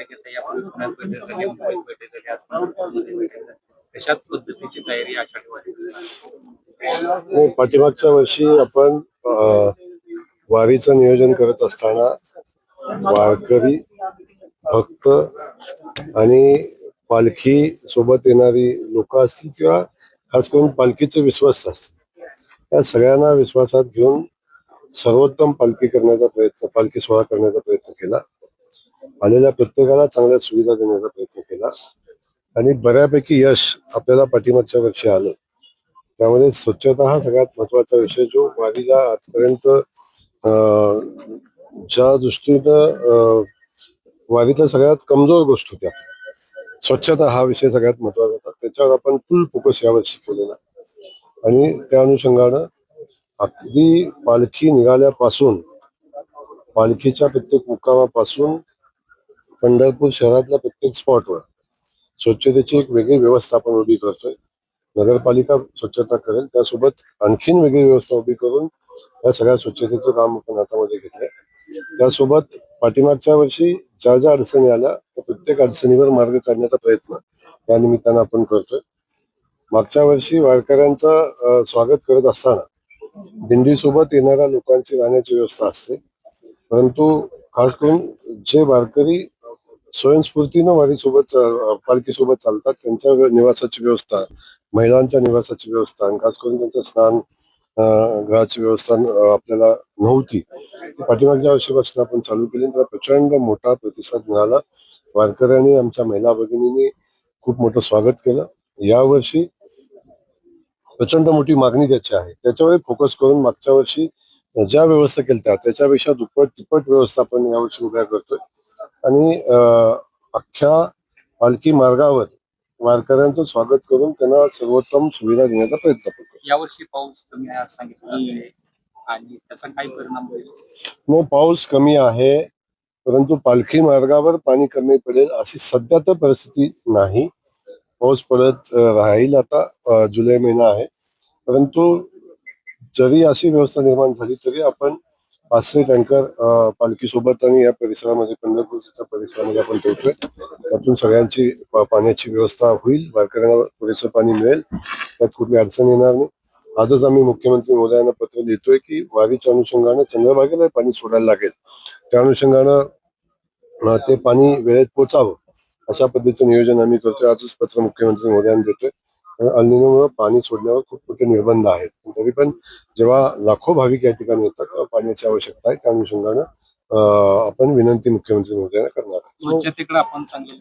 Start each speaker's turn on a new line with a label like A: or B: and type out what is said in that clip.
A: घेता यापूर्वी पुण्यात बैठक झाली, मुंबईत बैठक झाली, आज नागपूरमध्ये बैठक झाली. कशा पद्धतीची तयारी आषाढी वारीची?
B: पाठीमागच्या वर्षी आपण वारीचं नियोजन करत असताना वारकरी भक्त आणि पालखी सोबत येणारी लोक असतील किंवा खास करून पालखीचे विश्वास असतील, या सगळ्यांना विश्वासात घेऊन सर्वोत्तम पालखी करण्याचा प्रयत्न, पालखी सोहळा करण्याचा प्रयत्न केला. आलेल्या प्रत्येकाला चांगल्या सुविधा देण्याचा प्रयत्न केला आणि बऱ्यापैकी यश आपल्याला पाठीमागच्या वर्षी आलं. त्यामध्ये स्वच्छता हा सगळ्यात महत्वाचा विषय, जो वारीला आजपर्यंत ज्या दृष्टीनं वारीतल्या सगळ्यात कमजोर गोष्ट होत्या, स्वच्छता हा विषय सगळ्यात महत्वाचा होता. त्याच्यावर आपण फुल फोकस यावर्षी केलेला आणि त्या अनुषंगानं अगदी पालखी निघाल्यापासून, पालखीच्या प्रत्येक मुक्कामापासून पंढरपूर शहरातल्या प्रत्येक स्पॉटवर स्वच्छतेची एक वेगळी व्यवस्था आपण उभी करतोय. नगरपालिका स्वच्छता करेल, त्यासोबत आणखीन वेगळी व्यवस्था उभी करून या सगळ्या स्वच्छतेचं काम आपण हातामध्ये घेतलंय. त्यासोबत पाठीमागच्या वर्षी ज्या ज्या अडचणी आल्या त्या प्रत्येक अडचणीवर मार्ग काढण्याचा प्रयत्न या निमित्तानं आपण करतोय. मागच्या वर्षी वारकऱ्यांचं स्वागत करत असताना दिंडीसोबत येणाऱ्या लोकांची राहण्याची व्यवस्था असते, परंतु खास करून जे वारकरी स्वयंस्फूर्तीनं वारीसोबत पालखीसोबत चालतात त्यांच्या निवासाची व्यवस्था, महिलांच्या निवासाची व्यवस्था आणि खास करून त्यांचं स्नान गृहाची व्यवस्था आपल्याला नव्हती. पाठीमागच्या वर्षीपासून आपण चालू केली, त्याला प्रचंड मोठा प्रतिसाद मिळाला. वारकऱ्यांनी, आमच्या महिला भगिनींनी खूप मोठं स्वागत केलं. यावर्षी प्रचंड मोठी मागणी त्याची आहे, त्याच्यावर फोकस करून मागच्या वर्षी ज्या व्यवस्था केल्या त्याच्यापेक्षा दुप्पट तिप्पट व्यवस्था आपण यावर्षी उभ्या करतोय आणि अख्ख्या पालखी मार्गावर वारकऱ्यांचं स्वागत करून त्यांना सर्वोत्तम सुविधा देण्याचा प्रयत्न करतो.
A: यावर्षी पाऊस कमी आहे सांगितलं आणि त्याचा काही परिणाम होईल?
B: नाही, पाऊस कमी आहे, परंतु पालखी मार्गावर पाणी कमी पडेल अशी सध्या तर परिस्थिती नाही. पाऊस पडत राहील. आता जुलै महिना आहे, परंतु जरी अशी व्यवस्था निर्माण झाली तरी आपण 500 टँकर पालखी सोबत आणि या परिसरामध्ये, पंढरपूरच्या परिसरामध्ये आपण ठेवतोय. त्यातून सगळ्यांची पाण्याची व्यवस्था होईल, वारकऱ्यांना पुरेसं पाणी मिळेल, त्यात कुठली अडचण येणार नाही. आजच आम्ही मुख्यमंत्री महोदयांना पत्र लिहितोय की वारीच्या अनुषंगानं चंद्रभागेला पाणी सोडायला लागेल, त्या अनुषंगानं ते पाणी वेळेत पोचावं अशा पद्धतीचं नियोजन आम्ही करतोय. आजच पत्र मुख्यमंत्री महोदयांना देतोय. अल्निनोमुळे पाणी सोडण्यावर खूप मोठे निर्बंध आहेत, तरी पण जेव्हा लाखो भाविक या ठिकाणी येतात तेव्हा पाण्याची आवश्यकता आहे. त्या अनुषंगानं आपण विनंती मुख्यमंत्री महोदयांना करणार आहोत.
A: स्वच्छतेकडे आपण चांगले